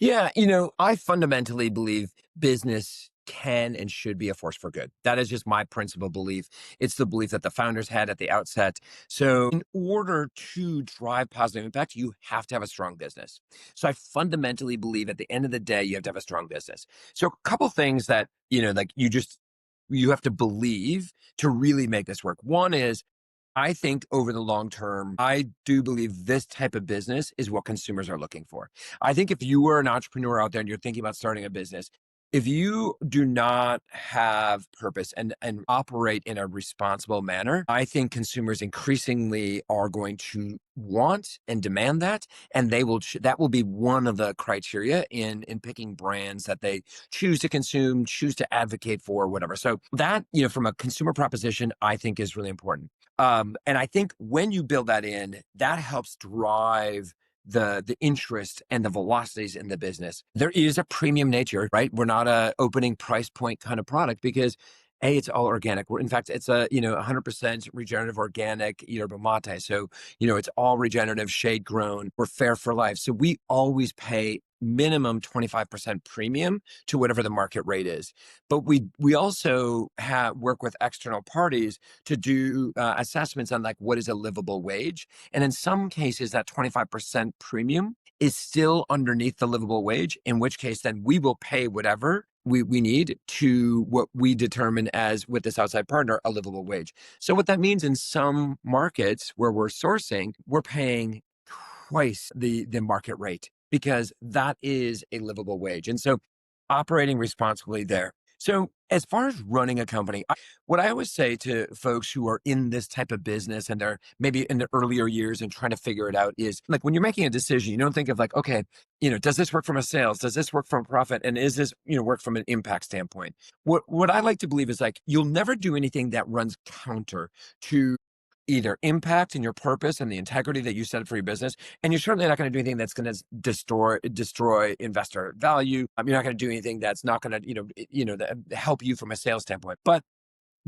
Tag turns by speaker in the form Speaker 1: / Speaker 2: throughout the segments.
Speaker 1: Yeah, I fundamentally believe business can and should be a force for good. That is just my principal belief. It's the belief that the founders had at the outset. So, in order to drive positive impact, you have to have a strong business. So, I fundamentally believe at the end of the day, you have to have a strong business. So, a couple things that, like you have to believe to really make this work. One is I think over the long term, I do believe this type of business is what consumers are looking for. I think if you were an entrepreneur out there and you're thinking about starting a business, if you do not have purpose and operate in a responsible manner, I think consumers increasingly are going to want and demand that, and that will be one of the criteria in picking brands that they choose to consume, choose to advocate for, whatever. So that, from a consumer proposition, I think is really important. And I think when you build that in, that helps drive the interest and the velocities in the business. There is a premium nature, right? We're not a opening price point kind of product because it's all organic. In fact, it's a 100% regenerative organic yerba mate. So it's all regenerative, shade grown. We're fair for life. So we always pay minimum 25% premium to whatever the market rate is. But we also work with external parties to do assessments on like what is a livable wage. And in some cases, that 25% premium is still underneath the livable wage, in which case then we will pay whatever we need to what we determine as with this outside partner, a livable wage. So what that means in some markets where we're sourcing, we're paying twice the market rate because that is a livable wage. And so operating responsibly there. So as far as running a company, what I always say to folks who are in this type of business and they're maybe in the earlier years and trying to figure it out is like when you're making a decision, you don't think of like, okay, does this work from a sales? Does this work from a profit? And is this, work from an impact standpoint? What I like to believe is like you'll never do anything that runs counter to either impact and your purpose and the integrity that you set for your business. And you're certainly not going to do anything that's going to destroy investor value. You're not going to do anything that's not going to, help you from a sales standpoint. But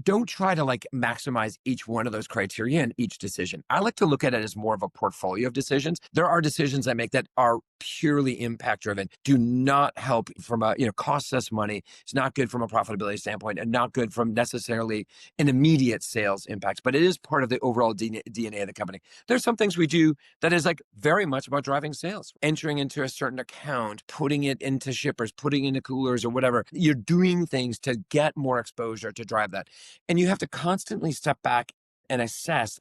Speaker 1: don't try to like maximize each one of those criteria in each decision. I like to look at it as more of a portfolio of decisions. There are decisions I make that are purely impact driven, do not help from a, costs us money. It's not good from a profitability standpoint and not good from necessarily an immediate sales impact, but it is part of the overall DNA of the company. There's some things we do that is like very much about driving sales, entering into a certain account, putting it into shippers, putting into coolers or whatever. You're doing things to get more exposure to drive that. And you have to constantly step back and assess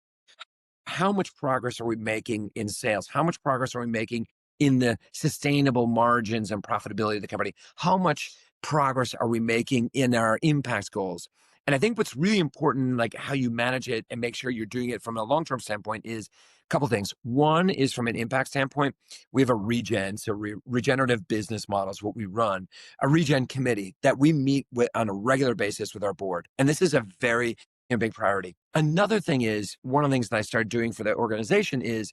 Speaker 1: how much progress are we making in sales? How much progress are we making in the sustainable margins and profitability of the company? How much progress are we making in our impact goals? And I think what's really important, like how you manage it and make sure you're doing it from a long-term standpoint is a couple things. One is from an impact standpoint, we have a regenerative business models, what we run, a regen committee that we meet with on a regular basis with our board. And this is a very big priority. Another thing is one of the things that I started doing for the organization is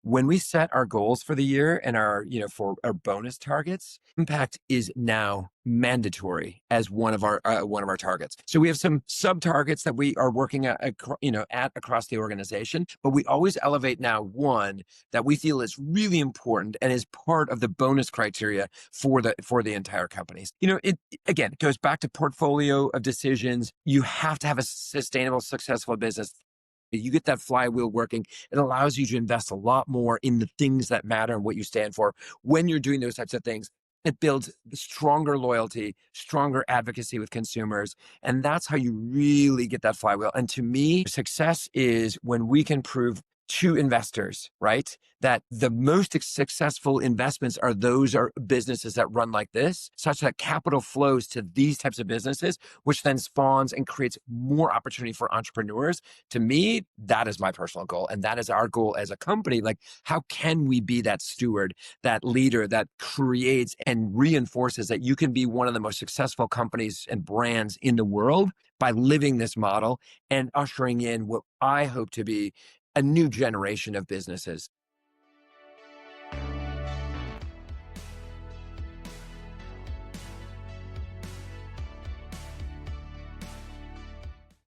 Speaker 1: when we set our goals for the year and our, for our bonus targets, impact is now mandatory as one of our targets. So we have some sub targets that we are working at across the organization, but we always elevate now one that we feel is really important and is part of the bonus criteria for the entire company. It again it goes back to portfolio of decisions. You have to have a sustainable, successful business. You get that flywheel working. It allows you to invest a lot more in the things that matter and what you stand for. When you're doing those types of things, it builds stronger loyalty, stronger advocacy with consumers. And that's how you really get that flywheel. And to me, success is when we can prove to investors, right, that the most successful investments are businesses that run like this, such that capital flows to these types of businesses, which then spawns and creates more opportunity for entrepreneurs. To me, that is my personal goal. And that is our goal as a company. Like, how can we be that steward, that leader that creates and reinforces that you can be one of the most successful companies and brands in the world by living this model and ushering in what I hope to be a new generation of businesses.